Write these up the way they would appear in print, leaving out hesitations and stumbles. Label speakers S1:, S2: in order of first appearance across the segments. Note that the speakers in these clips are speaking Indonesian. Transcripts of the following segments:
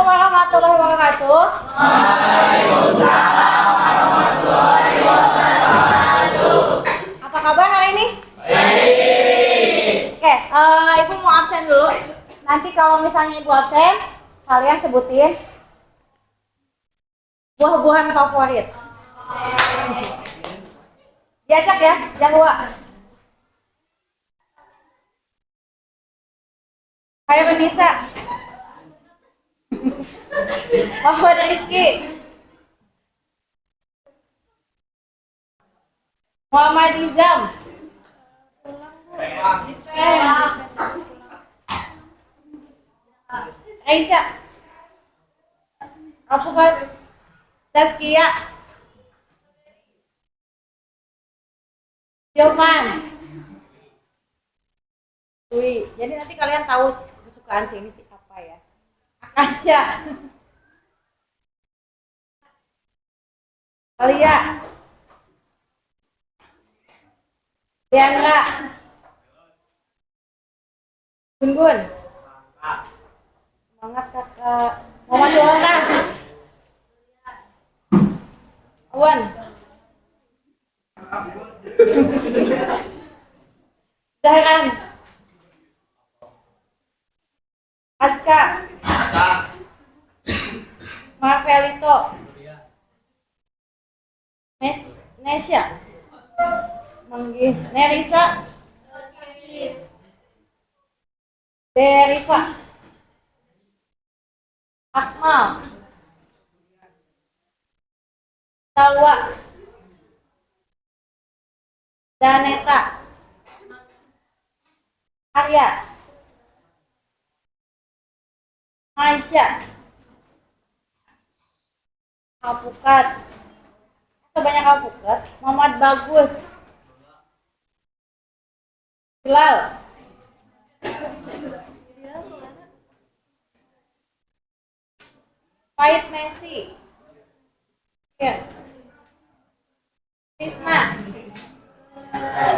S1: Assalamualaikum warahmatullahi wabarakatuh. Waalaikumsalam warahmatullahi wabarakatuh. Apa kabar hari ini? Baik. Oke, Ibu mau absen dulu. Nanti kalau misalnya Ibu absen, kalian sebutin buah-buahan favorit. Diajak ya, jangan lupa. Kayak bisa. Muhammad Rizky, Muhammad Izam, Aisyah, Alfufat, Tazkia, Joman. Wih, jadi nanti kalian tahu kesukaan sini sih apa ya. Akasha, Alia, Diandra, Gun-gun, semangat kakak, Muhammad Sultan, Awan, Zahran, Aska, Marvelito, Nesya, Manggis, Nerisa, Deriva, Akmal, Salwa, Daneta, Arya, Aisyah, Alpukat, sebanyak Alpukat, Muhammad Bagus, Bilal, Pahit Messi, ya, Krisna,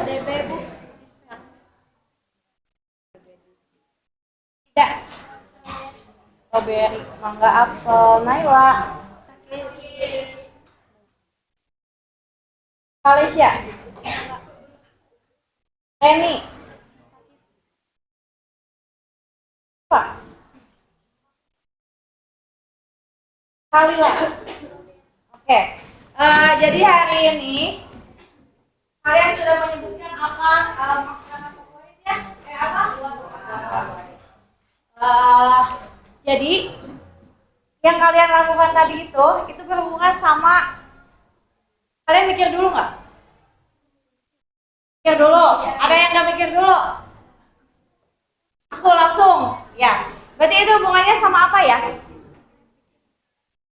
S1: DB Bu, tidak, Strawberry, Mangga, Apel, Naila, Malaysia, Reni, Pak, Kalila. Oke, jadi hari ini kalian sudah menyebutkan apa makanan favoritnya? Apa? Jadi yang kalian lakukan tadi itu berhubungan sama, kalian mikir dulu nggak? Mikir dulu. Ada yang nggak mikir dulu? Aku langsung. Ya. Berarti itu hubungannya sama apa ya?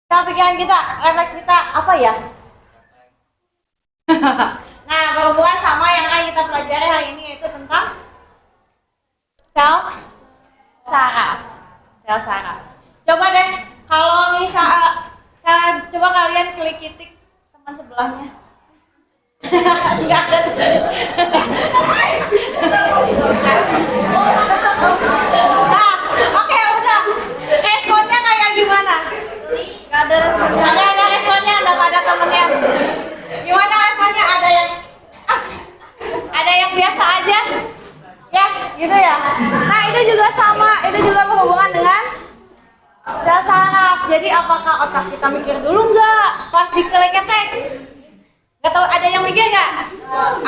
S1: Sama pikiran kita, refleks kita apa ya? Nah, berhubungan sama yang akan kita pelajari hari ini, yaitu tentang self saraf. Self saraf. Coba deh, kalau coba kalian klik titik teman sebelahnya. Enggak ada. Nah, oke, udah. Responnya kayak gimana? Enggak ada responnya. Enggak ada responnya, enggak ada temennya. Gimana responnya? Ada yang biasa aja? Ya, gitu ya. Nah, itu juga sama, itu juga berhubungan dengan sel saraf. Jadi apakah otak kita mikir dulu nggak pas diklik ketik? Nggak tahu, ada yang mikir nggak?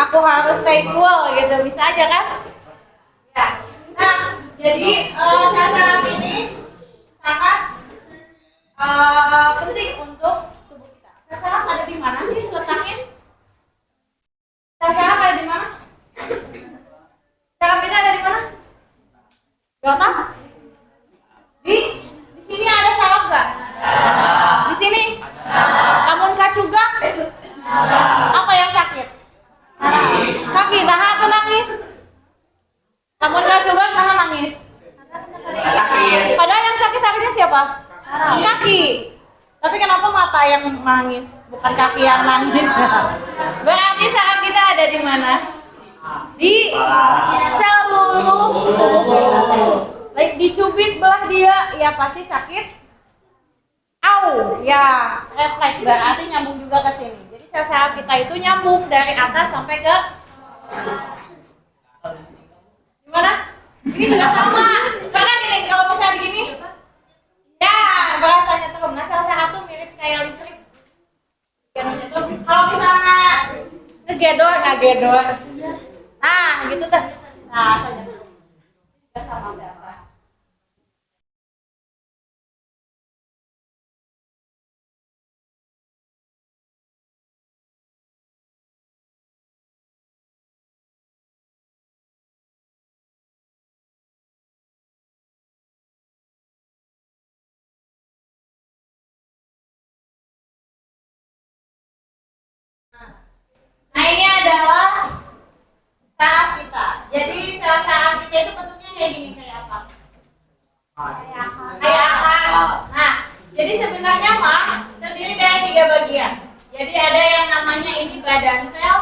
S1: Aku harus stay cool gitu, bisa aja kan? Ya. Nah, jadi sel saraf ini sangat penting untuk tubuh kita. Sel saraf ada di mana sih letaknya? Sel saraf ada di mana? Saraf kita ada di mana? Di otak? Di sini ada saraf nggak? Di sini? Lamun kacugak? Apa yang sakit? Saraf. Kaki, nah atau nangis? Lamun kacugak, nah nangis? Sakit. Padahal yang sakitnya siapa? Saraf. Kaki. Tapi kenapa mata yang nangis? Bukan kaki yang nangis. Berarti saraf kita ada di mana? Di seluruh tubuh. Baik dicubit belah dia, ya pasti sakit tahu. Ya, refleks berarti nyambung juga ke sini. Jadi sel saraf kita itu nyambung dari atas sampai ke gimana? Ini juga sama. Karena gini, kalau misalnya gini, ya bahasanya tuh, nah sel saraf tuh mirip kayak listrik. Kalau misalnya ngegedor, nah gitu tuh. Nah, saja tuh. Juga sama sel saraf. Nah ini adalah saraf kita. Jadi sel saraf kita itu bentuknya kayak gini, kayak apa? Kayak akar. Nah, jadi sebenarnya mah terdiri dari 3 bagian. Jadi ada yang namanya ini badan sel.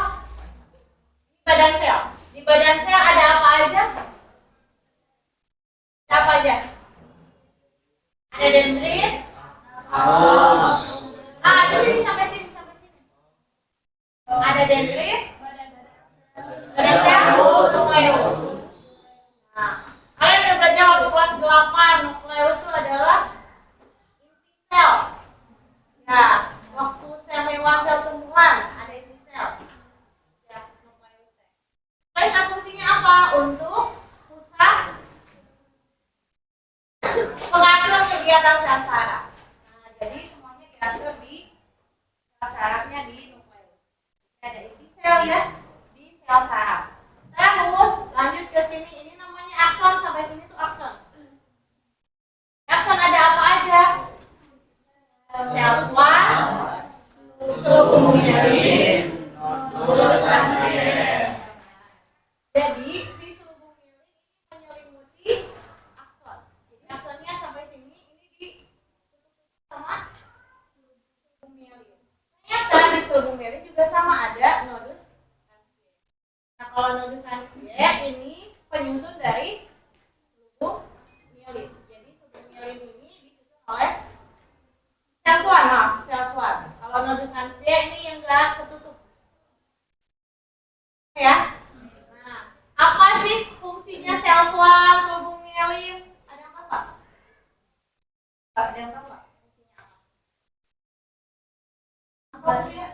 S1: Badan sel. Di badan sel ada apa aja? Ada apa aja? Ada dendrit. Ada sini sampai sini. Ada dendrit, badan sel, nukleus. Nah, kalian udah belajar waktu kelas 8, nukleus itu adalah inti sel. Ya, waktu sel hewan, sel tumbuhan ada inti sel. Ya, nukleus. Nukleus fungsinya apa? Untuk pusat pengatur kegiatan sel saraf. Nah, jadi semuanya diatur di sel sarafnya di ada inti sel ya di sel saraf. Terus lanjut ke sini, ini namanya akson, sampai sini tuh akson. Akson ada apa aja? Sel swan, subung mirin, nodus sansen. Jadi si subung mirin menyelimuti akson. Jadi aksonnya sampai sini, ini ditutup sama subung mirin. Ternyata di subung mirin juga sama ada nodus Ranvier. Nah kalau nodus Ranvier ini penyusun dari subung mirin. Jadi subung mirin ini disusun oleh sel swan. Sel swan. Kalau nodus Ranvier ini yang enggak ketutup. Ya. Nah, apa sih fungsinya sel swan, subung mirin? Ada yang tahu nggak? Ada yang tahu nggak? Fungsinya apa? Apa dia?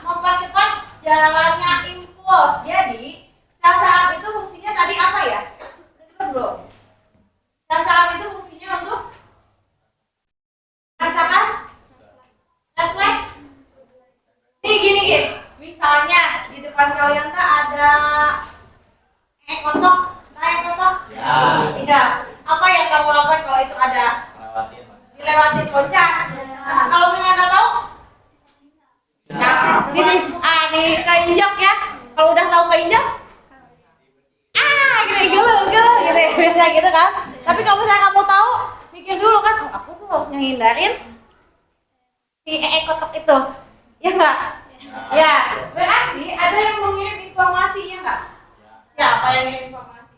S1: Mempercepat jalannya impuls. Jadi sel saraf itu fungsinya tadi apa ya? Udah belum? Sel saraf itu fungsinya untuk merasakan refleks. Nih gini. Misalnya di depan kalian tuh ada kotok. Tahu kotok? Ya. Tidak. Apa yang kamu lakukan kalau itu ada? Dilewatin loncat. Nah, kalau punya nggak tahu, gini, nih keinjak ya. Kalau udah tahu keinjak, gini gitu, biasa gitu kan. Tapi kalau misalnya kamu tahu, mikir dulu kan, aku tuh harus ngehindarin si kotak itu, ya nggak? Ya, berarti ada yang mengirim informasi, ya nggak? Siapa yang mengirim informasi?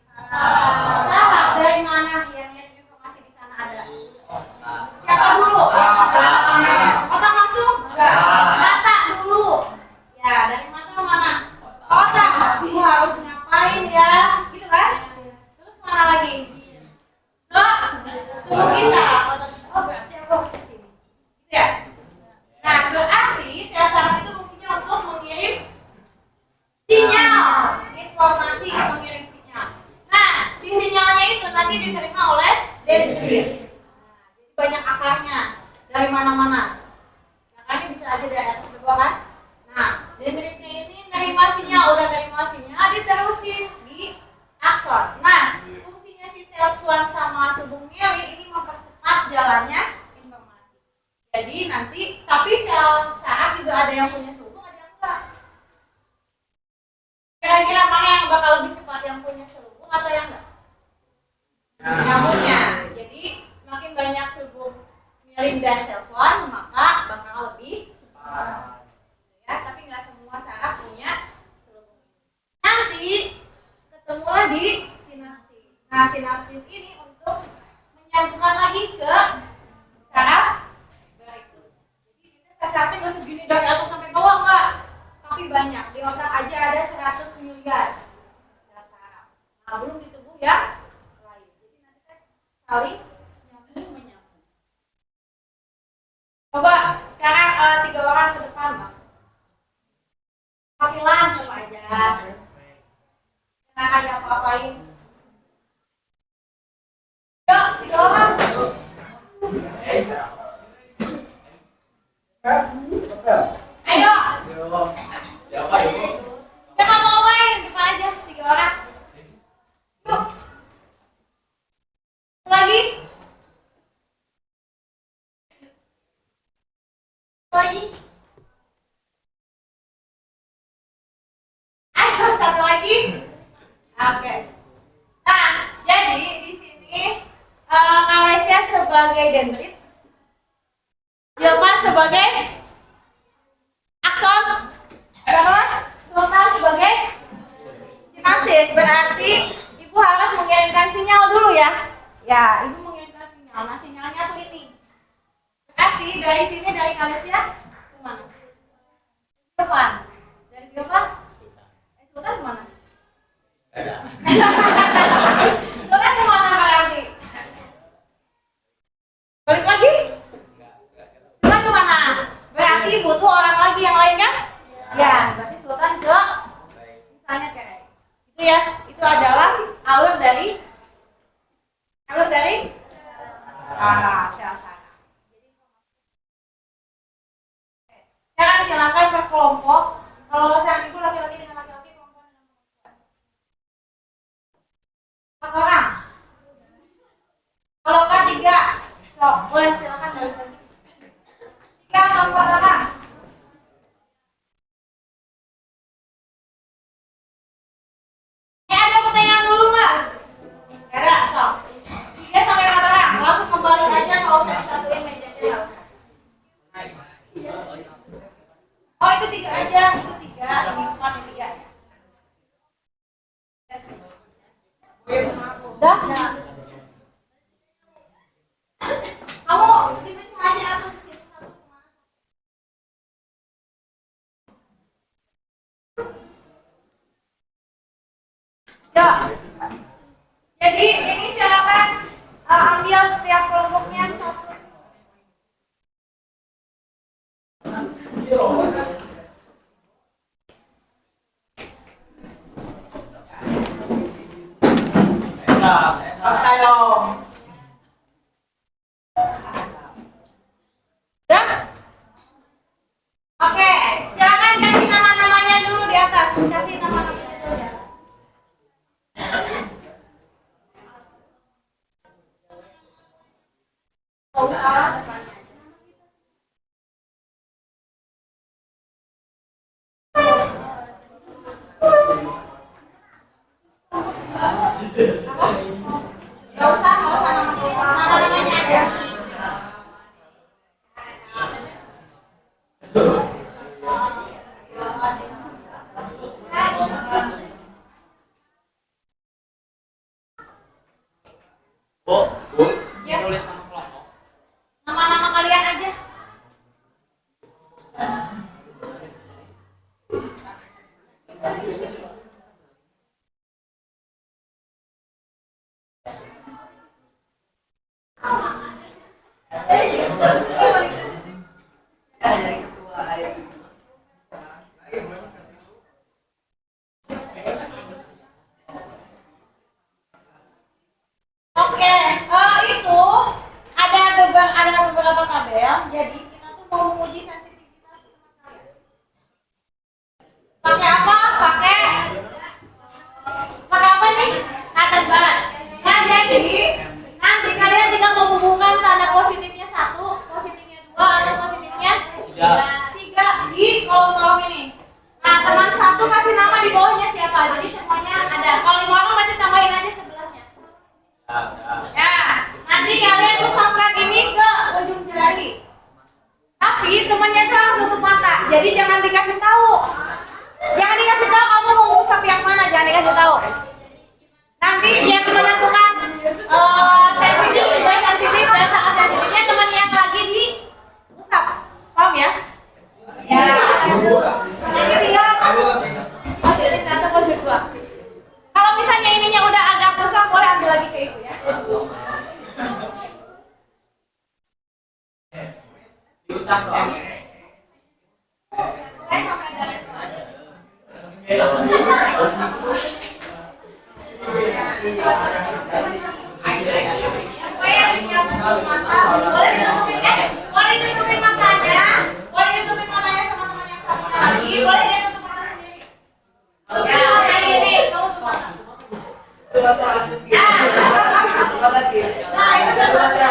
S1: Saraf. Dari mana yang mengirim informasi di sana ada? Siapa dulu? Otak langsung? Enggak. Data dulu. Ya, dari mata ke mana? Otak. Dia harus ngapain ya? Gitu kan? Terus mana lagi? Tubuh kita. Otak kita. Oh, berarti aku harus ke sini. Gitu ya? Nah, berarti sel saraf itu fungsinya untuk mengirim sinyal. Informasi mengirim sinyal. Nah, si sinyalnya itu nanti diterima oleh dendrit. Banyak akarnya dari mana-mana. Makanya bisa aja dari atas ke bawah kan. Nah, dendritnya ini nerima sinyal, udah nerima sinyal diterusin di akson. Nah, fungsinya si sel swan sama subung mirin ini mempercepat jalannya informasi. Jadi nanti, tapi sel saraf juga ada yang punya subung, ada yang enggak. Kira-kira mana yang bakal lebih cepat, yang punya subung atau yang enggak? Yang punya. Jadi semakin banyak subung mirin dan sel swan, maka bakal lebih cepat. Ya, tapi nggak semua saraf punya subung. Nanti ketemulah di sinapsis. Nah, sinapsis ini bukan lagi ke saraf berikut. Jadi kita sarafnya nggak segini dari atas sampai bawah enggak, tapi banyak. Di otak aja ada 100 miliar saraf. Nah, belum di tubuh ya lain. Jadi nanti kan saling nyambung menyambung. Coba sekarang 3 orang ke depan, Bang. Pakai langsung aja. Jangan ada apa-apain. Yuk, 3 orang. Ayo. Jangan mau main, depan aja 3 orang. Yuk. Lagi. Lagi. Ayo, satu lagi. Oke. Nah, jadi di sini Kalesia sebagai dendrit, Gilman sebagai akson, terus Sultan sebagai sinapsis. Berarti ibu harus mengirimkan sinyal dulu ya. Ya, ibu mengirimkan sinyal. Nah, sinyalnya tuh ini. Berarti dari sini dari Kalesia ke mana? Depan. Dari Gilman? Sultan kemana? Sultan kemana berarti? Balik lagi? Sultan kemana? Berarti butuh orang lagi yang lain kan? Ya, berarti Sultan ke misalnya kayak itu ya. Itu adalah alur dari sel saraf. Sekarang silakan berkelompok. Kalau saya ibu laki-laki dengan laki-laki, perempuan dengan perempuan. 4 orang. Kalau enggak 3, so, boleh silakan balik lagi. 3 atau 4 orang. Ada pertanyaan dulu nggak? Ada, so. 3 sampai 4 orang. Langsung kembali aja, nggak usah disatuin mejanya, nggak usah. Oh, itu 3 aja, itu 3, ini 4, ini 3 ya. Udah? Ya. Kamu dipecah aja aku di sini satu kemana? Ya. Jadi ini silakan ambil setiap kelompoknya satu.
S2: Santai dong.
S1: Udah? Oke, silakan kasih nama-namanya dulu di atas. Kasih nama-namanya dulu di atas. Oh, salah depannya. Gak usah nama-namanya aja.
S2: Bu,
S1: Ya.
S2: tulis nama kelompok.
S1: Nama-nama kalian aja. Oke, itu ada beberapa tabel. Jadi kita tuh mau menguji sensitivitas teman kalian. Pakai apa? Pakai apa nih? Kata bat. Nah, jadi nanti kalian tinggal menghubungkan tanda positifnya 1, positifnya 2, atau positifnya 3 di kolom-kolom ini. Nah, teman 1 kasih nama di bawahnya siapa? Jadi semuanya ada. Kalau 5 orang berarti tambahin aja sebelahnya. Ya, nanti kalian usapkan ini ke ujung jari. Tapi temannya itu harus tutup mata. Jadi jangan dikasih tahu. Jangan dikasih tahu kamu mau ngusap yang mana, jangan dikasih tahu. Nanti yang menentukan sensitif dua. Kalau misalnya ininya udah agak kosong, boleh ambil lagi ke ibu ya.
S2: Diusap dong.
S1: Boleh ditutupin matanya sama teman yang satu lagi. Boleh dia tutup mata sendiri. Ya, kayak gini. Kamu tutup mata. Nah, itu terbatas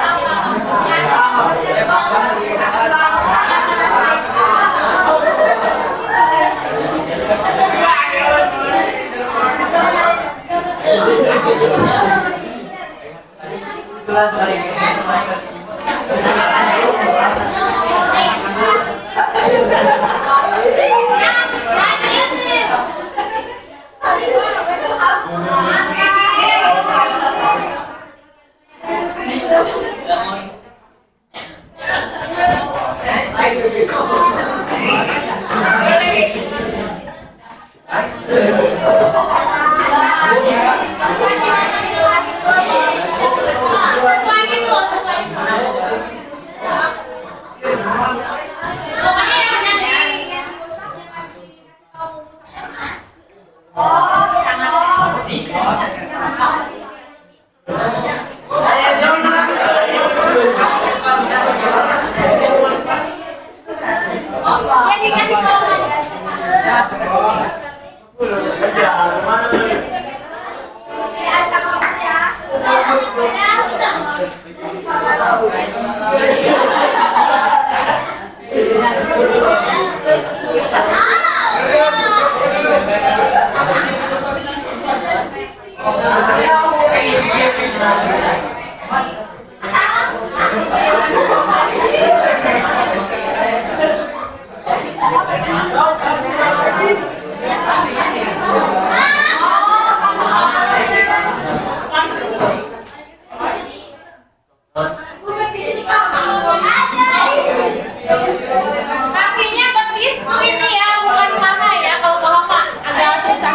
S1: kakinya betis tuh ini ya, bukan paha ya. Kalau paha mah agak susah.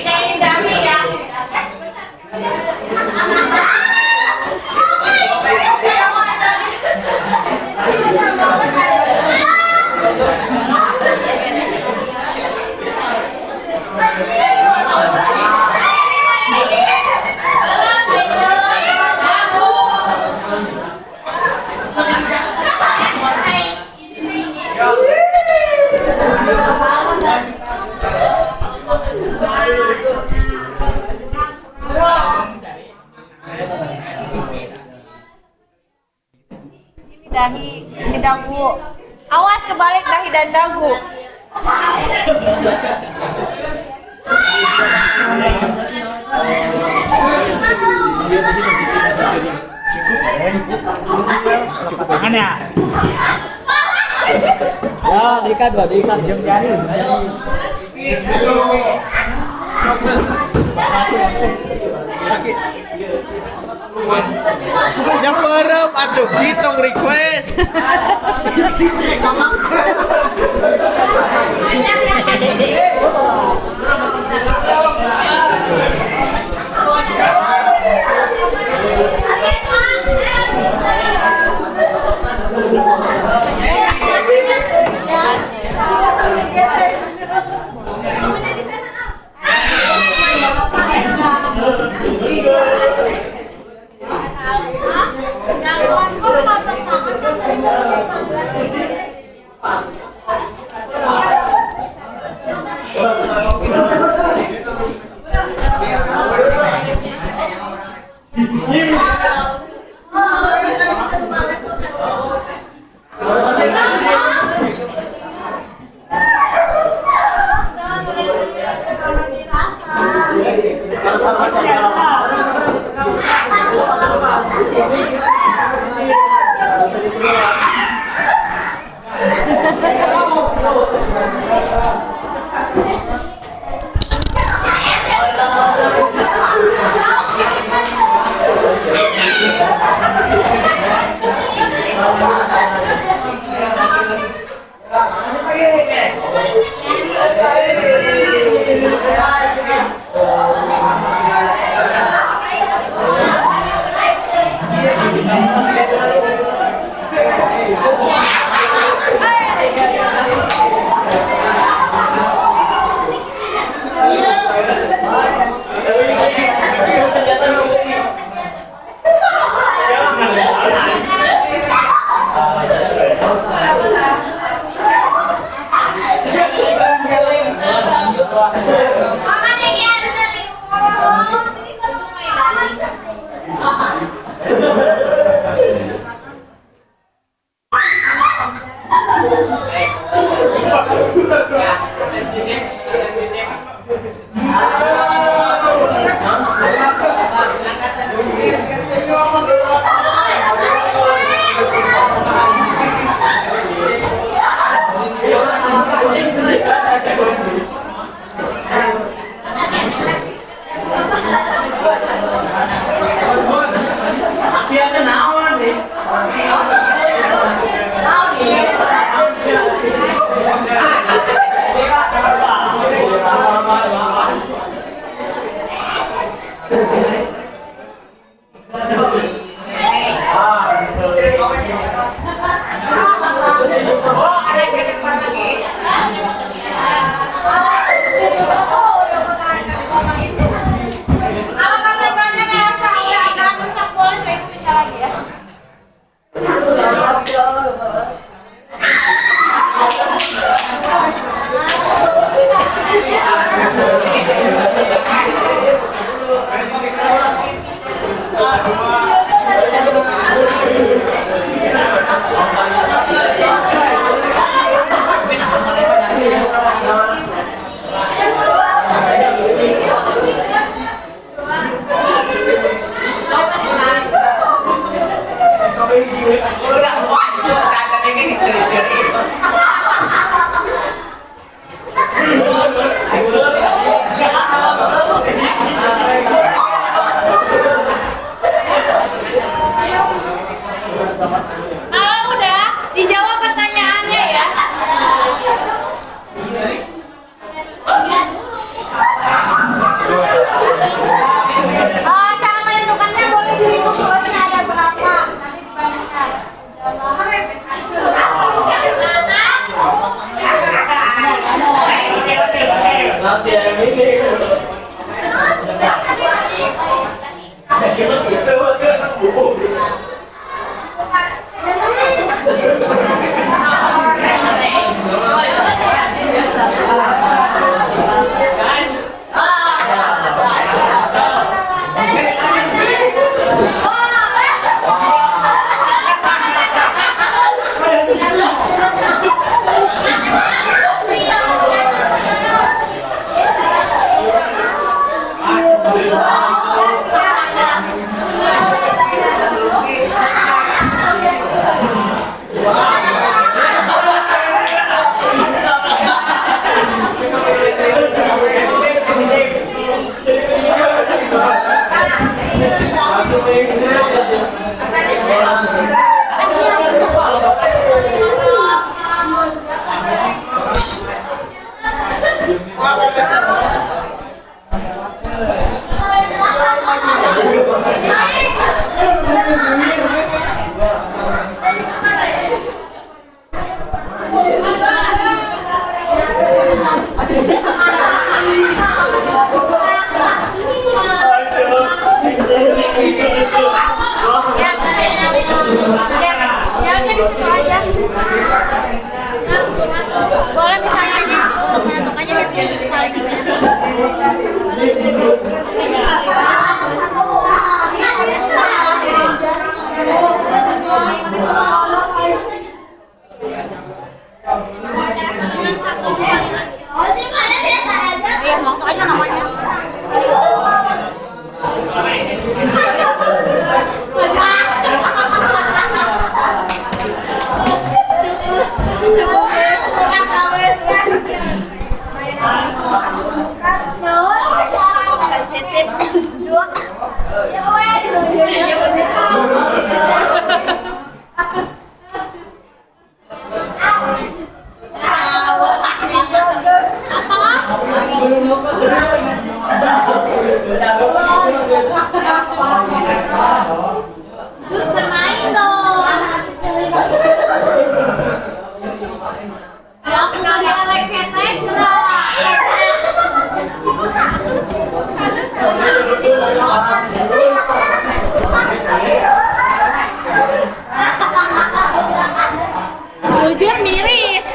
S1: Ini dahi ya. Ini dahi, ini dagu. Awas kebalik dahi dan dagu.
S3: Cukup tangan ya. Ya, dekat dua dekat jam jari.
S4: Yang perem atuh hitong request.
S1: Makanya dia ada dari boleh misalnya ini untuk menentukannya biasanya paling banyak nonton aja namanya. Bermain dong. Ya aku udah dialek ketek jujur miris.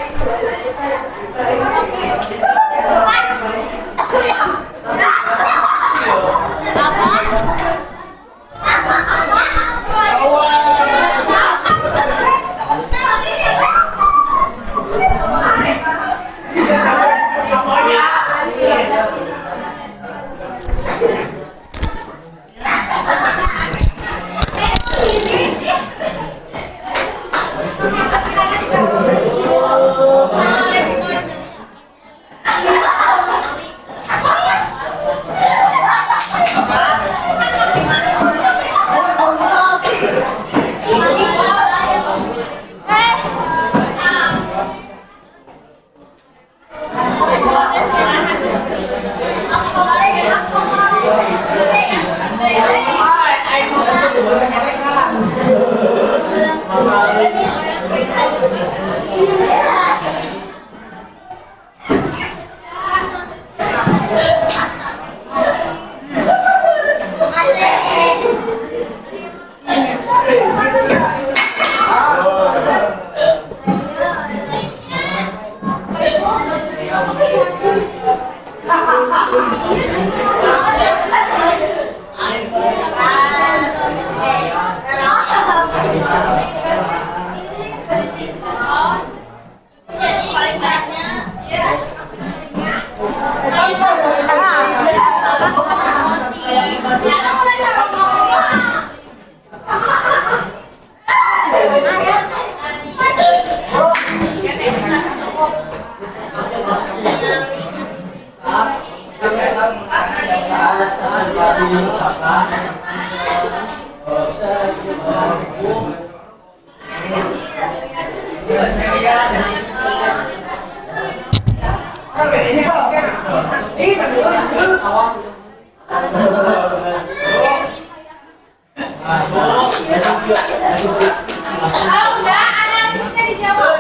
S1: Udah, analisisnya dijawab.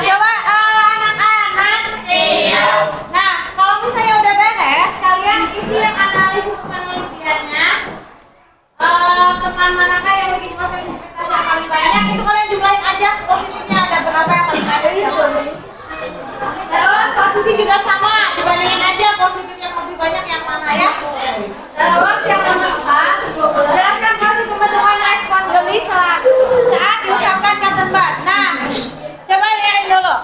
S1: Coba anak-anak. Nah, kalau misalnya udah beres, kalian isi yang analisis penelitiannya. Teman manakah yang bikin ekspektasi yang paling banyak? Itu kalian jumlahin aja positifnya ada berapa yang paling banyak. Terus posisi juga sama, dibandingin aja positif yang lebih banyak yang mana ya. Terus yang nomor 4, jelaskan proses pembentukan respon geli saat diucapkan kata tempat. Nah, coba dengerin dulu.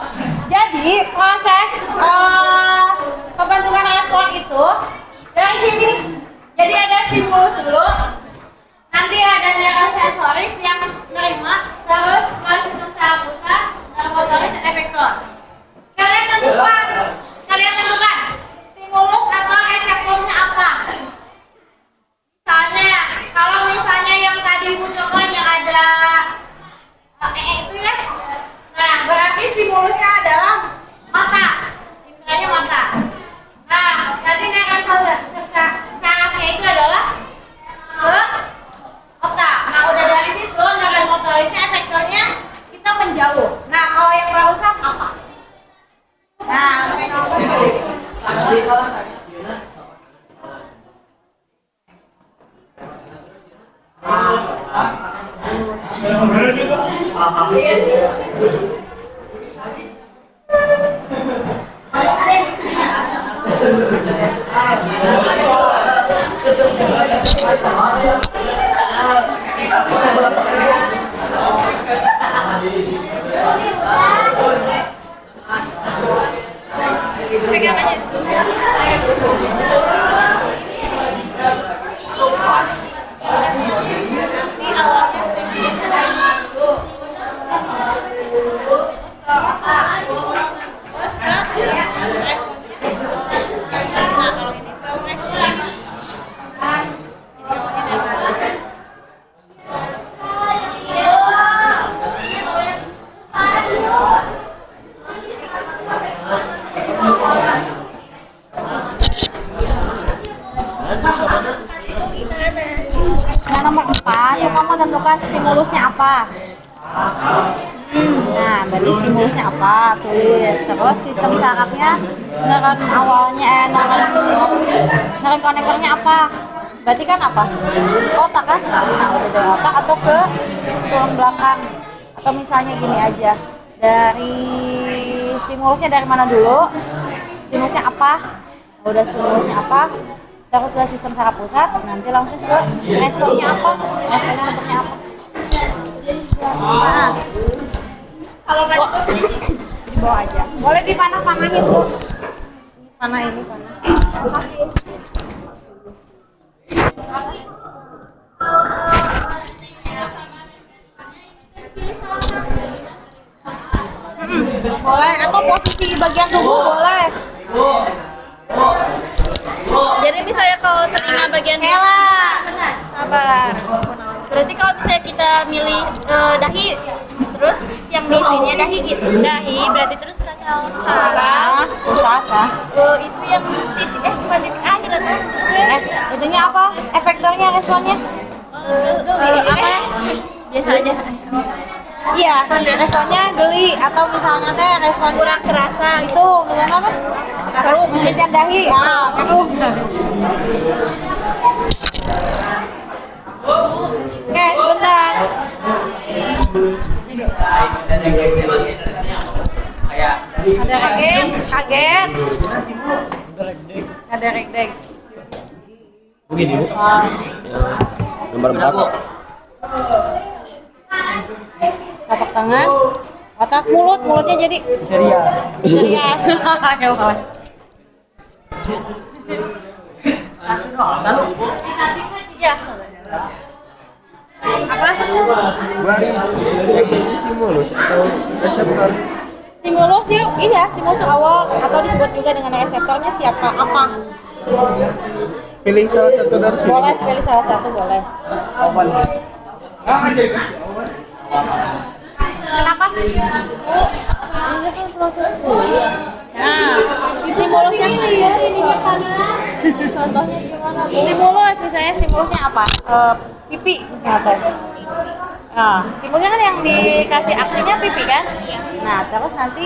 S1: Jadi proses pembentukan respon itu dari sini. Jadi ada stimulus dulu, nanti ada neurosensoris yang nerima, terus ke sistem saraf pusat, neuromotoris dan efektor. Kalian tentukan stimulus atau reseptornya apa. Misalnya, kalau misalnya yang tadi Ibu contohnya ada itu ya, nah berarti stimulusnya adalah mata, intinya mata. Nah, nanti sarafnya itu adalah ke otak. Nah, udah dari situ neuromotorisnya, efektornya kita menjauh. Nah, kalau yang barusan apa? Nah, pegang aja. Yang nomor 4, kamu tentukan stimulusnya apa. Nah, berarti stimulusnya apa? Tulis. Terus sistem sarafnya, neuron awalnya, neuron konektornya apa? Berarti kan apa? Otak kan? Nah, udah dari otak atau ke tulang belakang. Atau misalnya gini aja. Dari stimulusnya dari mana dulu? Stimulusnya apa? Udah stimulusnya apa? Terus ke sistem saraf pusat, nanti langsung ke responnya apa? Responnya bentuknya apa? Nah, kalau nggak dibawa aja. Boleh dipanah-panahin tuh. Panah ini panah. Kasih. Boleh, atau posisi bagian tubuh boleh.
S5: Jadi misalnya kalau telinga bagian
S1: Benar.
S5: sabar. Berarti kalau misalnya kita milih dahi, terus yang dipilihnya dahi gitu. Dahi berarti terus ke saraf. Itu yang titik bukan titik akhir atau terus
S1: Itunya apa? Efektornya, responnya?
S5: apa? Biasa aja.
S1: Iya, responnya geli atau misalnya teh responnya
S5: Kurang terasa.
S1: itu misalnya apa? Keruh, misalnya dahi, keruh. Oke, sebentar. Ada kaget, kaget. Ada rek-rek.
S3: Begini Bu. Nomor 4.
S1: Tapak tangan, otak, mulut, mulutnya jadi
S3: Seria.
S1: iya. Iya. Apa?
S4: Stimulus atau reseptor?
S1: Stimulus ya, iya stimulus awal atau disebut juga dengan reseptornya siapa? Apa?
S4: Pilih salah satu dari sini.
S1: Boleh pilih salah satu boleh. Kenapa?
S5: Ini kan proses dulu ya.
S1: Nah, stimulusnya
S5: Ininya kanan. Contohnya gimana?
S1: stimulus misalnya stimulusnya apa? Pipi atau nah, stimulusnya kan yang dikasih aksinya pipi kan? Nah, terus nanti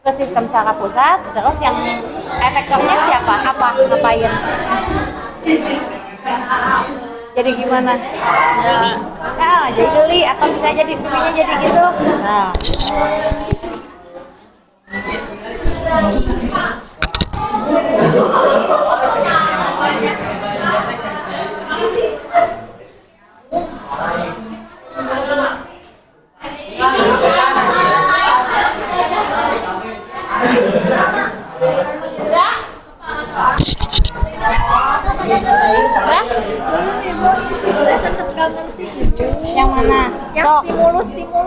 S1: ke sistem saraf pusat, terus yang efektornya siapa? Apa? Ngapain? Jadi gimana? Nah, jadi geli atau bisa jadi pipinya jadi gitu. Nah. Yang mana?
S5: Yang stimulus Bu.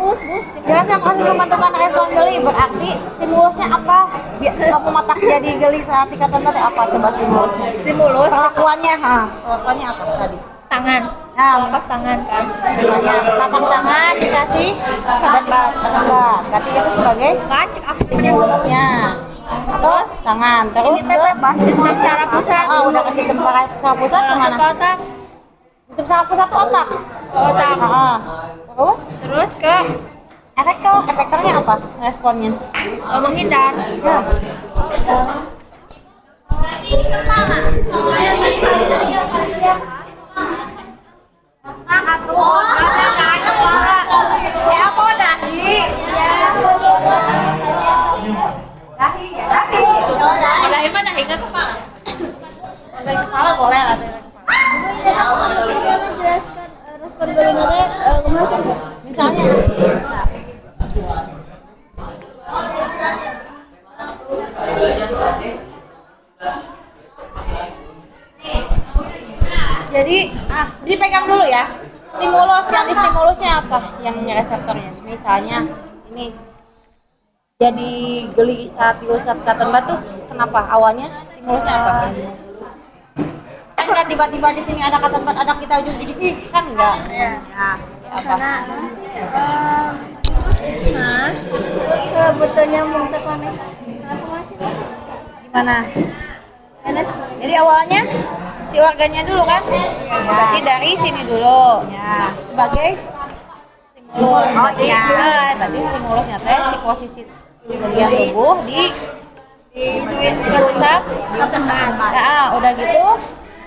S1: Jelas yang kasih pembentukan respon geli berarti stimulusnya apa? Biar kamu mata jadi geli saat ikatan batin apa? Coba stimulusnya.
S5: Stimulus
S1: Perlakuannya, perlakuannya apa tadi?
S5: tangan.
S1: Nah,
S5: Telapak tangan kan.
S1: misalnya telapak tangan dikasih ketempat. Berarti itu sebagai stimulusnya. Terus tangan, terus
S5: Ini tes apa? Sistem saraf pusat.
S1: udah ke sistem saraf pusat kemana?
S5: Ke otak.
S1: Sistem saraf pusat tuh otak.
S5: Otak.
S1: Terus
S5: ke
S1: efektornya apa? Responnya?
S5: menghindar.
S1: Ya. Ya apa dahi? Dahi ya dahi.
S5: Dahi mah dahi ke kepala.
S1: Sampai kepala boleh lah.
S5: Ini aku sampai tadi menjelaskan respon gelinya kemana sih?
S1: Misalnya. Jadi, dipegang dulu ya. Stimulus, yang di stimulusnya apa? Yang reseptornya. Misalnya ini jadi geli saat diusap cotton bud tuh kenapa? Awalnya stimulusnya apa? Kan tiba-tiba di sini ada cotton bud, ada kita ujung jadi kan enggak? Nah, apa?
S5: Kalau betul nyambung terkonek.
S1: Gimana? Jadi awalnya si organnya dulu kan? Berarti dari sini dulu. Sebagai stimulus. Berarti stimulusnya teh si posisi bagian tubuh di pusat ketenangan. Nah, udah gitu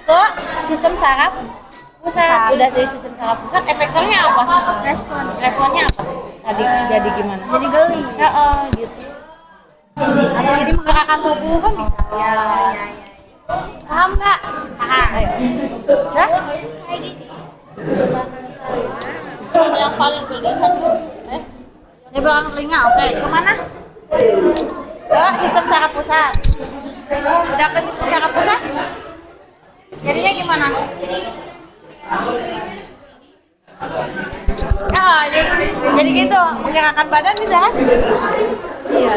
S1: ke sistem saraf pusat. Udah dari sistem saraf pusat, efektornya apa? Responnya apa? Tadi jadi gimana?
S5: Jadi geli.
S1: Gitu. Atau jadi menggerakkan tubuh kan bisa. Paham nggak? Paham. Ayo. Udah? Ini yang paling geli kan Bu? Di belakang telinga, oke. Kemana? Ke sistem saraf pusat. Udah ke sistem saraf pusat? Jadinya gimana? Jadi gitu, menggerakkan badan bisa kan? Iya.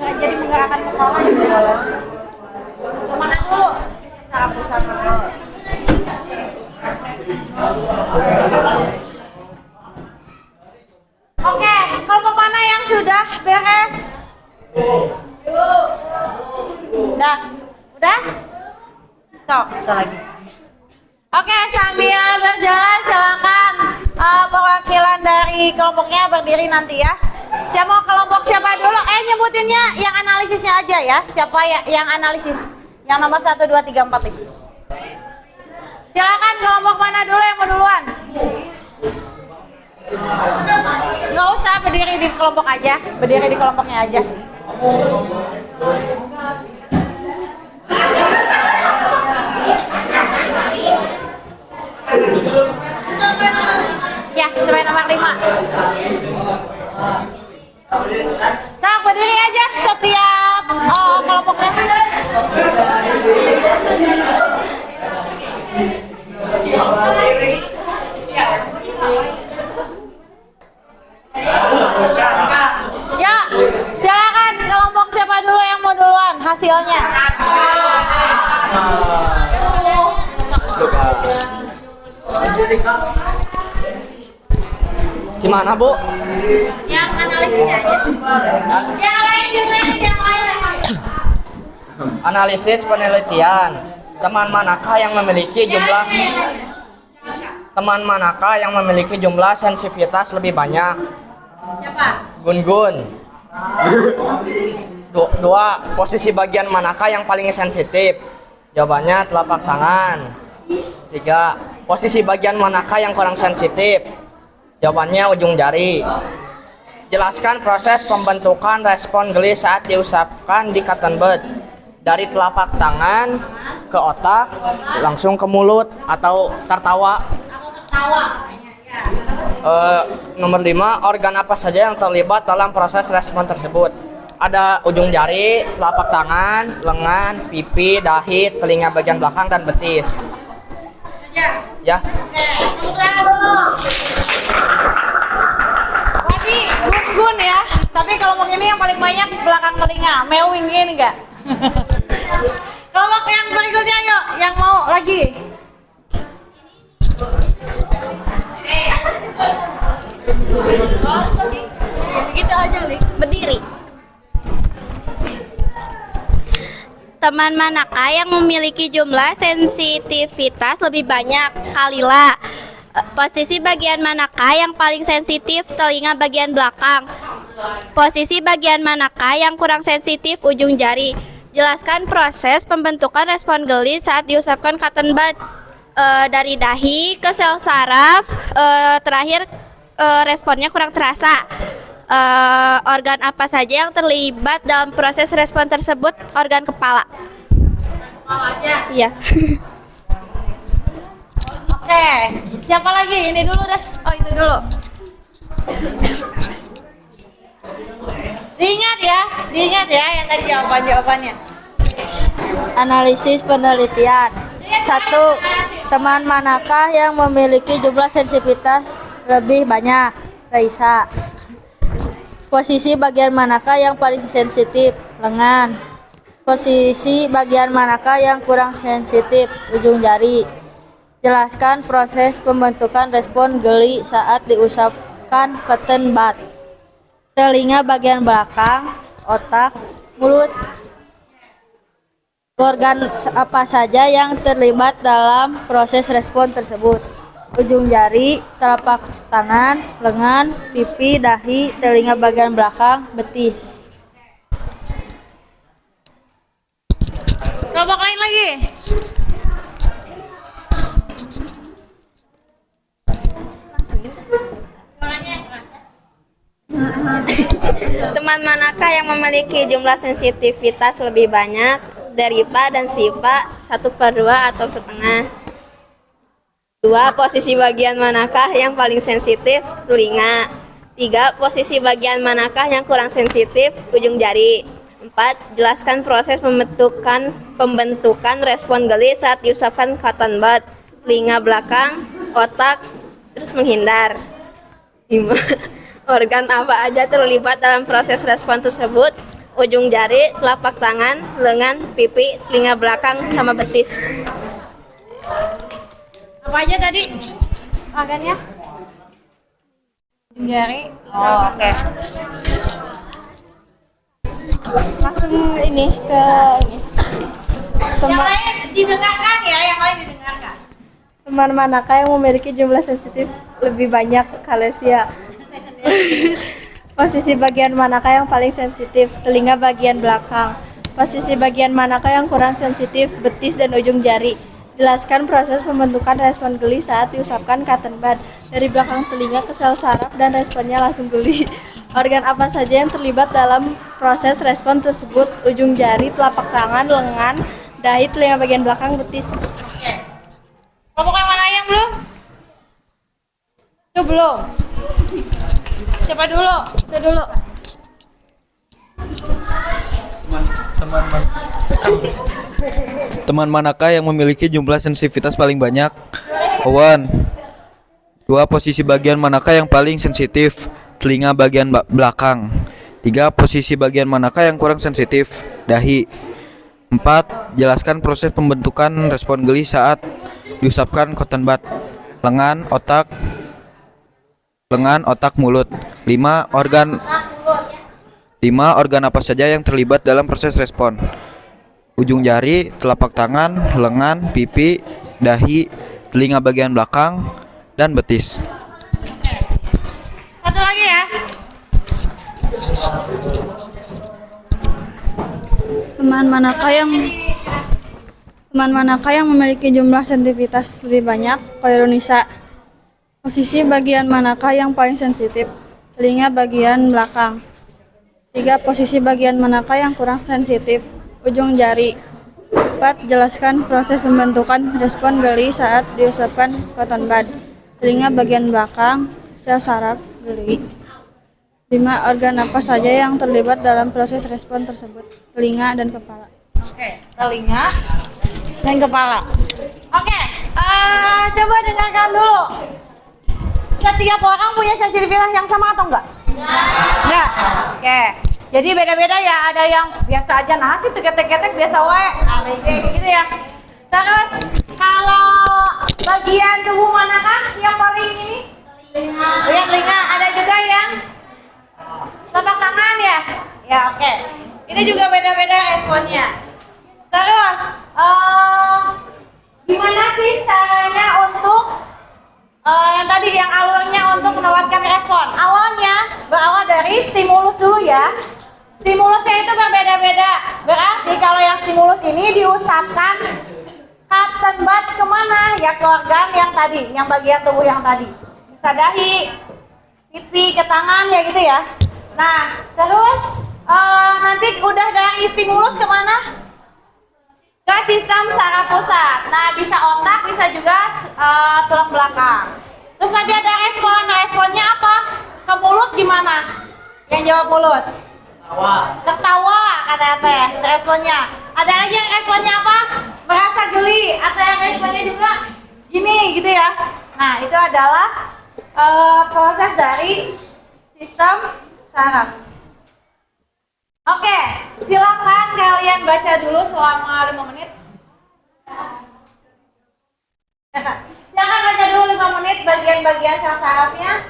S1: Jadi menggerakkan kepala gitu. Kemana dulu? Saraf pusat dulu. Oke, kelompok mana yang sudah beres? Udah? Sok, satu lagi. Oke, sambil berjalan silakan perwakilan dari kelompoknya berdiri nanti ya. Siapa mau kelompok siapa dulu? Nyebutinnya yang analisisnya aja ya. Siapa yang analisis? Yang nomor 1, 2, 3, 4 itu. Silakan kelompok mana dulu yang mau duluan? berdiri di kelompok aja, berdiri di kelompoknya aja. Ya, sampai nomor 5. Sok berdiri aja setiap kelompoknya. Ya, silakan kelompok siapa dulu yang mau duluan hasilnya.
S3: Gimana, Bu?
S1: Yang analisisnya aja. Yang lain dengerin yang lain.
S6: Analisis penelitian. Teman manakah yang memiliki jumlah sensitivitas lebih banyak?
S1: Siapa?
S6: Gun-gun. Dua, posisi bagian manakah yang paling sensitif? Jawabannya telapak tangan. 3, posisi bagian manakah yang kurang sensitif? Jawabannya ujung jari. Jelaskan proses pembentukan respon geli saat diusapkan di cotton bud. Dari telapak tangan ke otak, langsung ke mulut atau tertawa. Nomor 5, organ apa saja yang terlibat dalam proses respon tersebut? Ada ujung jari, telapak tangan, lengan, pipi, dahi, telinga bagian belakang, dan betis. Ya.
S1: Lagi gun-gun ya. Tapi kelompok ini yang paling banyak belakang telinga. Mewing ini enggak? Kelompok yang berikutnya yuk, yang mau lagi.
S5: Gitu aja, Lik. Berdiri. Teman manakah yang memiliki jumlah sensitivitas lebih banyak? Kalila. Posisi bagian manakah yang paling sensitif? Telinga bagian belakang. Posisi bagian manakah yang kurang sensitif? Ujung jari. Jelaskan proses pembentukan respon geli saat diusapkan cotton bud. Dari dahi ke sel saraf, terakhir responnya kurang terasa. Organ apa saja yang terlibat dalam proses respon tersebut? Organ kepala.
S1: Kepala aja.
S5: Iya.
S1: Oke, siapa lagi? Ini dulu deh. Oh, itu dulu. Diingat ya yang tadi jawabannya.
S7: Analisis penelitian. 1. Teman manakah yang memiliki jumlah sensitivitas lebih banyak? Raisa. Posisi bagian manakah yang paling sensitif? Lengan. Posisi bagian manakah yang kurang sensitif? Ujung jari. Jelaskan proses pembentukan respon geli saat diusapkan cotton bud. Telinga bagian belakang, otak, mulut. Organ apa saja yang terlibat dalam proses respon tersebut? Ujung jari, telapak tangan, lengan, pipi, dahi, telinga bagian belakang, betis.
S1: Kelompok lain lagi.
S5: Teman manakah yang memiliki jumlah sensitivitas lebih banyak? Deriva dan Siva 1/2 atau setengah. 2. Posisi bagian manakah yang paling sensitif? Telinga. 3. Posisi bagian manakah yang kurang sensitif? Ujung jari. 4. Jelaskan proses pembentukan respon geli saat diusapkan cotton bud. Telinga belakang, otak, terus menghindar. 5. Organ apa aja terlibat dalam proses respon tersebut? Ujung jari, telapak tangan, lengan, pipi, telinga belakang, sama betis.
S1: Apa aja tadi? Organnya? Ujung jari. Oh, oke.
S7: Langsung ini ke ini.
S1: Yang lain didengarkan ya, yang lain didengarkan.
S7: Teman manakah yang memiliki jumlah sensitif lebih banyak? Kalesia. Posisi bagian manakah yang paling sensitif? Telinga bagian belakang. Posisi bagian manakah yang kurang sensitif? Betis dan ujung jari.
S8: Jelaskan proses pembentukan respon geli saat diusapkan cotton bud. Dari belakang telinga ke sel saraf dan responnya langsung geli. Organ apa saja yang terlibat dalam proses respon tersebut? Ujung jari, telapak tangan, lengan, dahi, telinga bagian belakang, betis.
S1: Kelompok yang mana yang belum? Itu belum. Siapa dulu? Itu dulu.
S9: Teman manakah yang memiliki jumlah sensitivitas paling banyak? Owen. 2. Posisi bagian manakah yang paling sensitif? Telinga bagian belakang. 3. Posisi bagian manakah yang kurang sensitif? Dahi. 4. Jelaskan proses pembentukan respon geli saat diusapkan cotton bud. Lengan, otak, mulut. 5. Organ apa saja yang terlibat dalam proses respon? Ujung jari, telapak tangan, lengan, pipi, dahi, telinga bagian belakang, dan betis.
S1: Satu lagi ya.
S8: Teman manakah yang memiliki jumlah sensitivitas lebih banyak? Koironisa. Posisi bagian manakah yang paling sensitif? Telinga bagian belakang. 3. Posisi bagian manakah yang kurang sensitif? Ujung jari. 4. Jelaskan proses pembentukan respon geli saat diusapkan cotton bud. Telinga bagian belakang, sel saraf, geli. 5. Organ apa saja yang terlibat dalam proses respon tersebut? Telinga dan kepala.
S1: Oke, telinga dan kepala. Oke, coba dengarkan dulu. Setiap orang punya sensitivitas yang sama atau enggak? Enggak. Oke. Jadi beda-beda ya, ada yang biasa aja, nah sih tegetek-getek biasa wae, kayak gitu ya. Terus kalau bagian tubuh manakah yang paling ini? Telinga. Ada juga yang telapak tangan ya? Ya oke. Ini juga beda-beda responnya. Terus gimana sih caranya untuk yang tadi yang alurnya untuk mendapatkan respon? Awalnya berawal dari stimulus dulu ya. Stimulusnya itu berbeda-beda. Berarti kalau yang stimulus ini diusapkan cotton bud kemana? Ya ke organ yang tadi, yang bagian tubuh yang tadi. Bisa dahi, pipi, ke tangan ya gitu ya. Nah, terus nanti udah dari stimulus kemana? Ke sistem saraf pusat. Nah, bisa otak, bisa juga tulang belakang. Terus nanti ada respon. Responnya apa? Ke mulut gimana? Yang jawab mulut. Tertawa kata teh responnya. Ada lagi yang responnya apa? Merasa geli. Atau yang responnya juga gini gitu ya. Nah, itu adalah proses dari sistem saraf. Oke, silakan kalian baca dulu selama 5 menit. Jangan baca dulu 5 menit bagian-bagian sel sarafnya.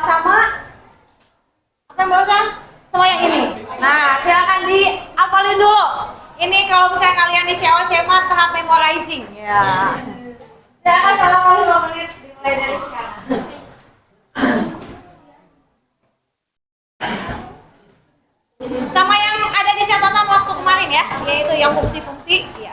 S1: Sama apa yang barusan? Sama yang ini. Nah, silakan dihafalin dulu. Ini kalau misalnya kalian di COCMA tahap memorizing. Ya. Silakan selama 5 menit dimulai dari sekarang. Sama yang ada di catatan waktu kemarin ya, yaitu yang fungsi-fungsi. Ya.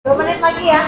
S1: Dua menit lagi ya.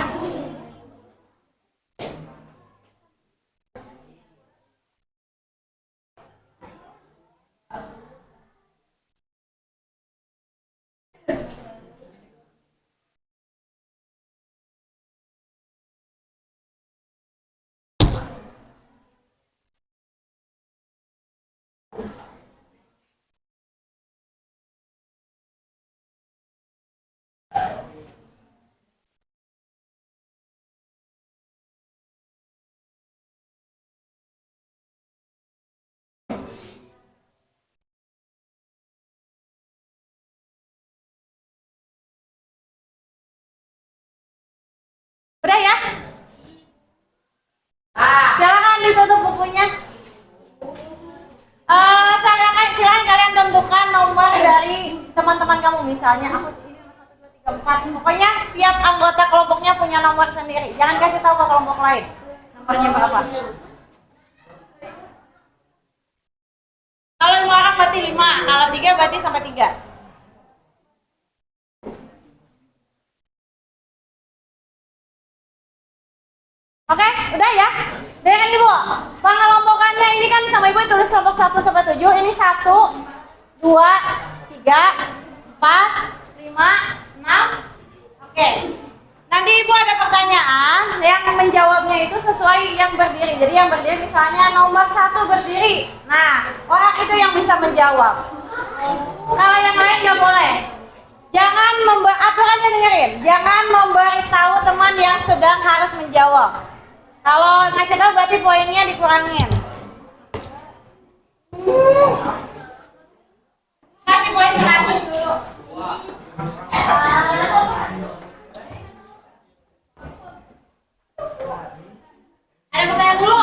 S1: Udah ya? Silakan ditutup bukunya. Silakan kalian tentukan nomor dari teman-teman kamu. Misalnya aku ini nomor 1, 2, 3, 4. Pokoknya setiap anggota kelompoknya punya nomor sendiri. Jangan kasih tahu ke kelompok lain. Nomornya berapa? Kalau 5 orang berarti 5. Kalau 3 berarti sampai 3. Oke, udah ya? Dengarkan Ibu, pengelompokannya ini kan sama Ibu tulis kelompok 1 sampai 7. Ini 1, 2, 3, 4, 5, 6. Oke. Nanti Ibu ada pertanyaan yang menjawabnya itu sesuai yang berdiri. Jadi yang berdiri misalnya nomor 1 berdiri. Nah, orang itu yang bisa menjawab. Kalau yang lain nggak boleh. Jangan aturannya dengerin. Jangan memberitahu teman yang sedang harus menjawab. Kalau ngasih tahu berarti poinnya dikurangin. Kasih poin 100 dulu. Ada pertanyaan dulu?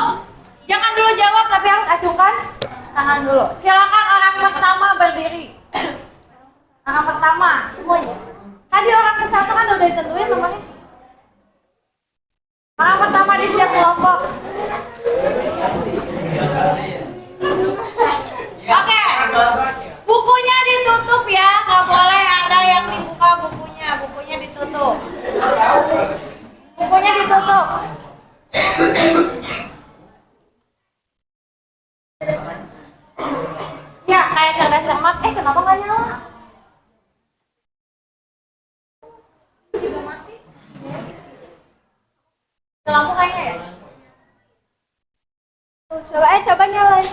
S1: Jangan dulu jawab tapi harus acungkan tangan dulu. Silakan orang pertama berdiri. Orang pertama semuanya. Tadi orang ke-1 kan udah ditentuin nomornya. Orang pertama di setiap kelompok. Oke. Bukunya ditutup ya, nggak boleh ada yang dibuka bukunya. Bukunya ditutup. Bukunya ditutup. Ya, kayak cerdas cermat. Kenapa nggak nyala? Lampu kayaknya ya? Coba nyalain.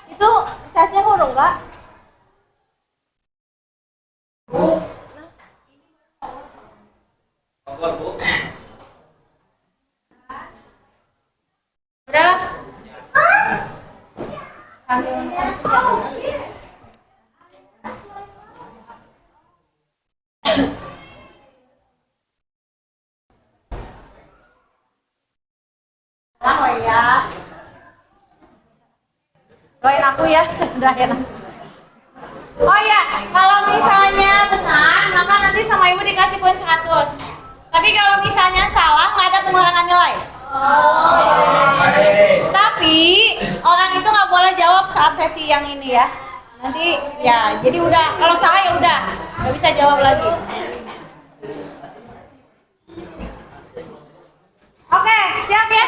S1: Itu casnya kurung nggak? Udah. Ya. Doain aku ya, udah enak. Oh ya, kalau misalnya benar, maka nanti sama ibu dikasih poin 100. Tapi kalau misalnya salah, nggak ada pengurangan nilai. Tapi orang itu nggak boleh jawab saat sesi yang ini ya. Nanti ya, jadi udah. Kalau salah ya udah, nggak bisa jawab lagi. Oke, siap ya?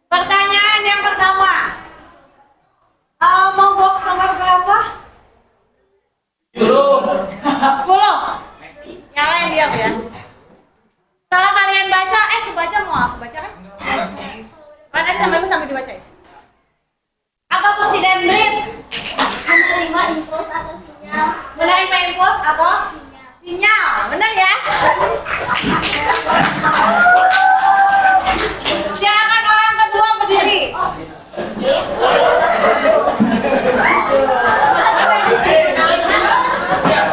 S1: Pertanyaan yang pertama. Mau box nomor berapa? 10. Nyalain diam ya. Kalau kalian baca, kebaca mau aku baca kan? Kan sambil dibacain. Apa fungsi dendrit? Menerima impuls atau sinyal. Menerima impuls atau sinyal. Benar ya? Silakan orang kedua berdiri.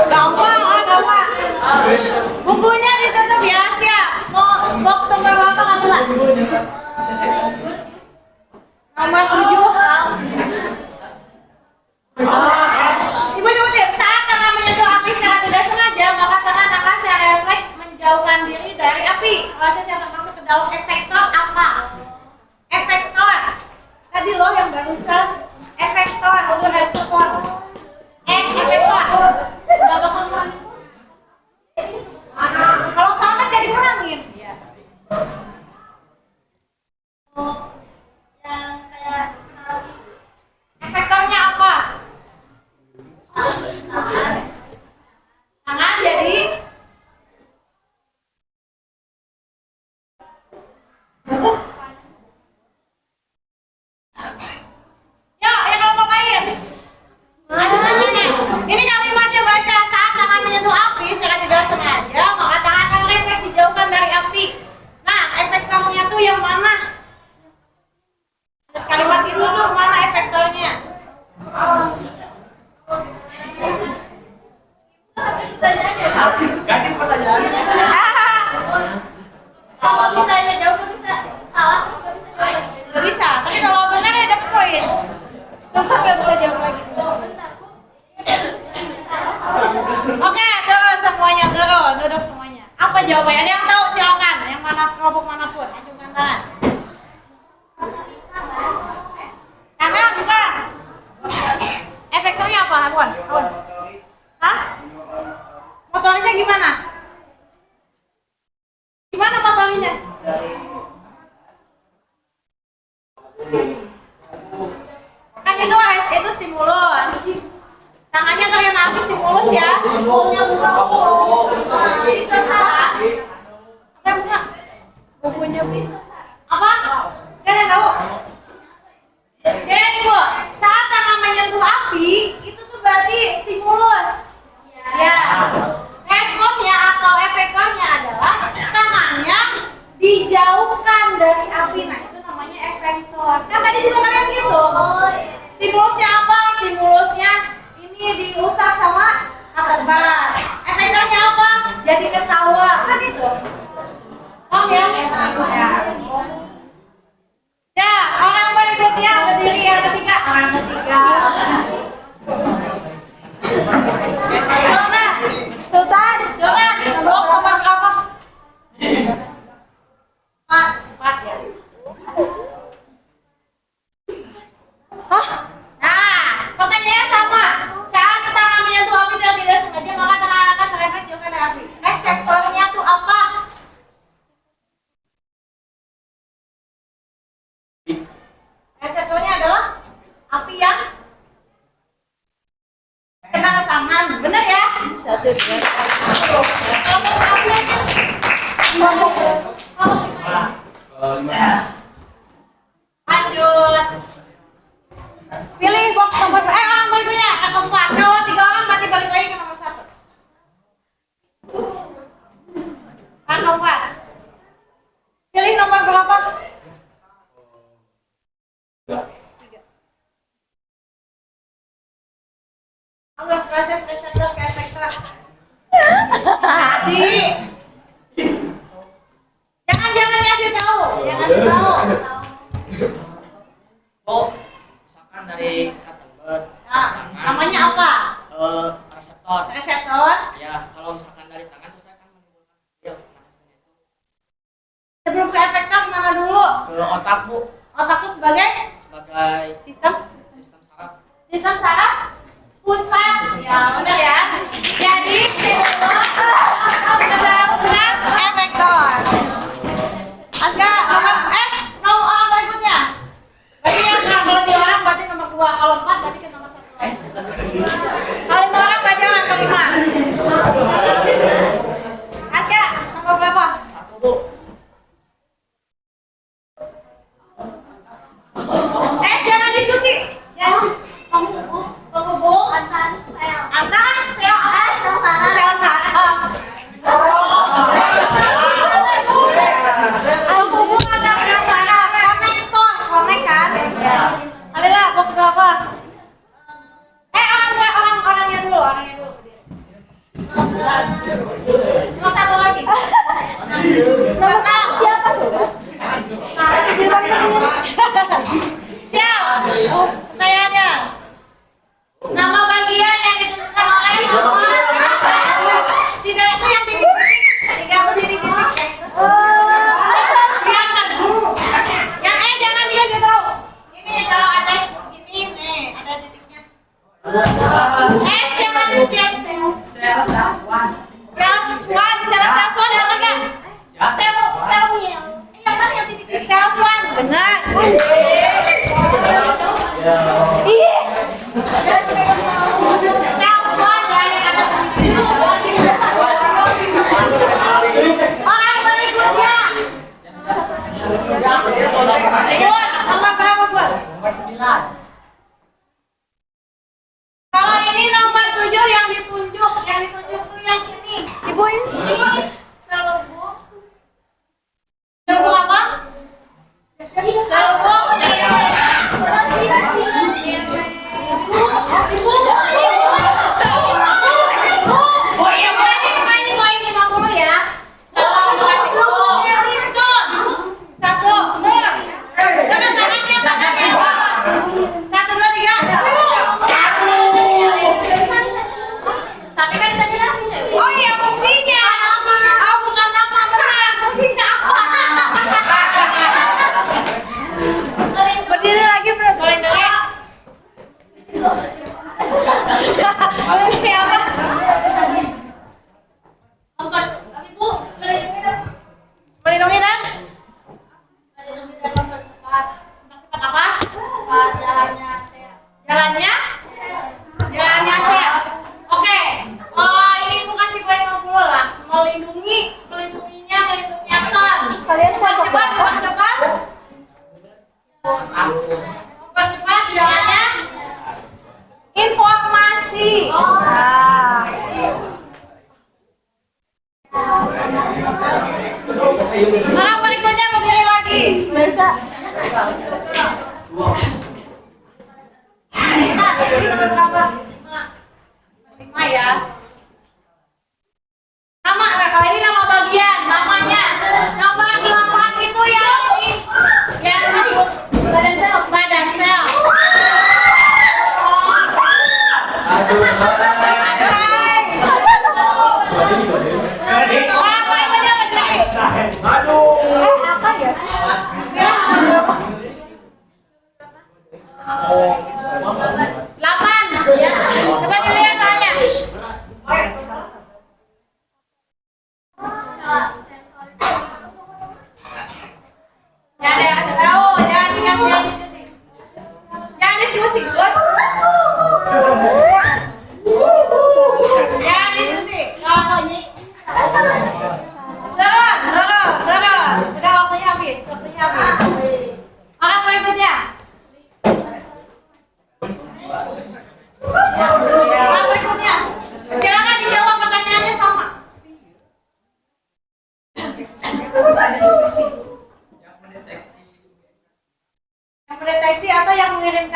S1: Gampang. Bukunya ditutup ya, siap. Mau box nomor berapa Kamila? Nomor 7. Ibu nyebutin, saat tangan menyentuh api secara tidak sengaja, maka tangan akan secara refleks menjauhkan diri dari jawabannya. Ada yang tahu silakan. Yang mana kelompok manapun, acungkan tangan. Tangan bukan. Efektornya apa, Abon? Hah? Motorisnya gimana? Gimana motorisnya? Kan itu stimulus. Tangannya terkena api stimulus ya. Sistem saraf. Apa yang punya? Bukunya apa? Kan yang tahu? Jadi Bu, saat tangan menyentuh api, itu tuh berarti stimulus. Ya. Responnya atau efektornya adalah tangannya dijauhkan dari api. Nah, itu namanya efektor. Kan tadi juga kalian gitu. Stimulusnya apa? Stimulusnya ini dirusak sama katerbar. Efektornya apa? Jadi ketawa. Kan itu. Paham ya? Ya, orang berikutnya berdiri yang ketiga. Orang ketiga. Sultan, nomor berapa? 4 ya. Hah? Nah, pertanyaannya sama. Saat tangan menyentuh api secara tidak sengaja, maka tangan akan terefleks jauhkan dari api. Reseptornya tuh apa? Reseptornya adalah api yang kena ke tangan, bener ya? Satu, dua. Lanjut. Pilih box nomor orang berikutnya, yang keempat. Kalau 3 orang berarti balik lagi ke nomor 1. Yang keempat. Pilih nomor berapa? 3. Ambil proses reseptor ke efektor. Tadi. Jangan ngasih tahu.
S6: Oh, misalkan dari kategori
S1: Nah, namanya apa?
S6: reseptor.
S1: Reseptor.
S6: Ya, kalau misalkan dari tangan terus saya akan menimbulkan feel.
S1: Sebelum ke efektor mana dulu?
S6: Ke otak, Bu.
S1: Otak itu sebagai
S6: Sistem saraf.
S1: sistem saraf pusat. Ya, benar ya. Jadi stimulus saraf pusat efektor. Aska, mau orang berikutnya. Berarti yang kalau 2 orang berarti nomor 2, kalau 4 berarti ke nomor 1 lagi. Kalau 5 orang berarti orang ke-5. Aska, nomor berapa?
S6: 1, Bu.
S1: Jangan diskusi. Jangan penghubung antar sel. Sel saraf. Penghubung antar sel saraf. Konek kan? Alila, box berapa? Orangnya dulu. Nomor 1 lagi. Nomor 6. Siapa sudah? Siap. Pertanyaannya. Nama bagian yang ditentukan oleh nomor. Tidak itu yang titik-titik. 3 itu titik-titik. Yang jangan dikasih tahu. Ini kalau ada gini nih, ada titiknya. Jangan lihat sel-sel benar kan? Sel-selnya. Yang mana yang titik-titik? Sel-sel benar. Iya. Sel-sel yang ada titik-titik. Orang berikutnya. Nomor berapa, Bu?
S2: Nomor 9.
S1: Kalau ini nomor 7 yang ditunjuk tuh yang ini. Ibu ini. Selubung apa? Selubung. Oh iya, berarti ini poin 50 ya. Turun. 1, turun. Dengan tangannya. 1, 2, 3. Tapi kan tadi langsung. Oh iya, fungsinya. Oh, bukan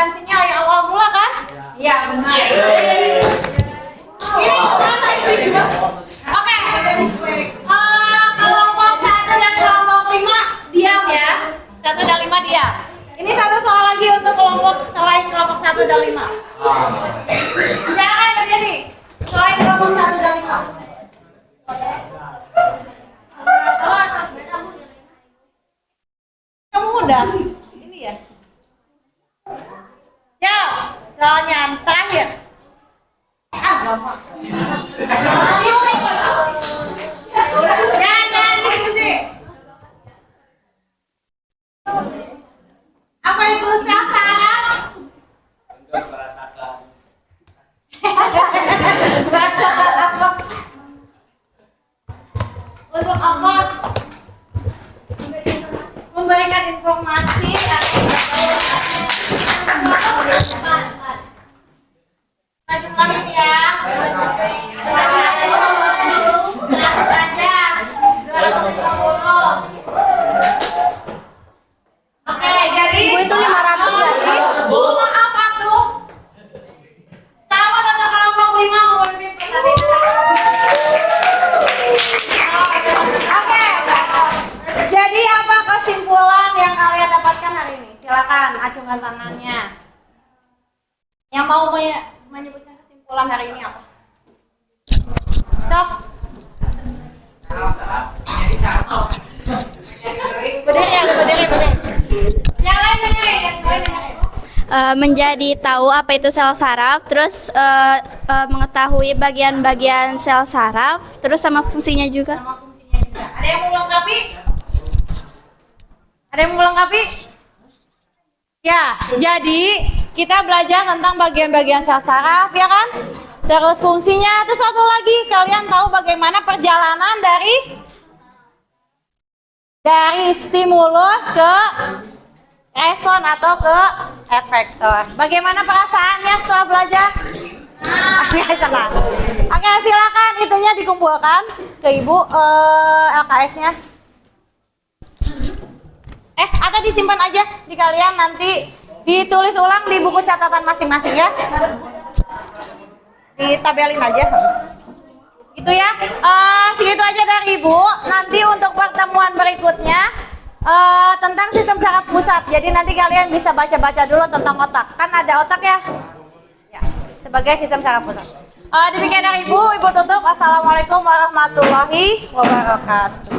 S1: memberikan sinyal yang awal mula kan? Iya, benar. Ini kemana ini? Oke. Kelompok 1 dan kelompok 5 diam ya. 1 dan 5 diam. Ini satu soal lagi untuk kelompok selain kelompok 1 dan 5. Jangan terjadi. Selain kelompok 1 dan 5. Kamu udah? Ini ya? Ya, soalnya terakhir. Gampang. Jangan diskusi. Apa itu sel saraf? Merasakan apa? Untuk apa? Memberikan informasi jumlahnya ya. 100 saja. 250. Oke, jadi
S7: Ibu itu 500 nggak sih?
S1: Maaf atuh. Kamu untuk kelompok 5 memimpin pertandingan. Oke. Jadi apa kesimpulan yang kalian dapatkan hari ini? Silakan acungkan tangannya. Yang mau menyebutkan kesimpulan hari ini apa? Cok. Berdiri. Yang lain dengerin.
S5: Menjadi tahu apa itu sel saraf, terus mengetahui bagian-bagian sel saraf, terus sama fungsinya juga.
S1: Sama fungsinya juga. Ada yang mau melengkapi? Ada yang mau melengkapi? Ya, jadi kita belajar tentang bagian-bagian sel saraf, ya kan? Terus fungsinya, terus satu lagi, kalian tahu bagaimana perjalanan dari stimulus ke respon atau ke efektor. Bagaimana perasaannya setelah belajar? Senang. Oke, silakan itunya dikumpulkan ke Ibu LKS-nya. Atau disimpan aja di kalian, nanti ditulis ulang di buku catatan masing-masing ya. Ditabelin aja. Gitu ya. Segitu aja dari Ibu. Nanti untuk pertemuan berikutnya tentang sistem saraf pusat. Jadi nanti kalian bisa baca-baca dulu tentang otak. Kan ada otak ya? Ya, sebagai sistem saraf pusat. Demikian dari Ibu tutup. Assalamualaikum warahmatullahi wabarakatuh.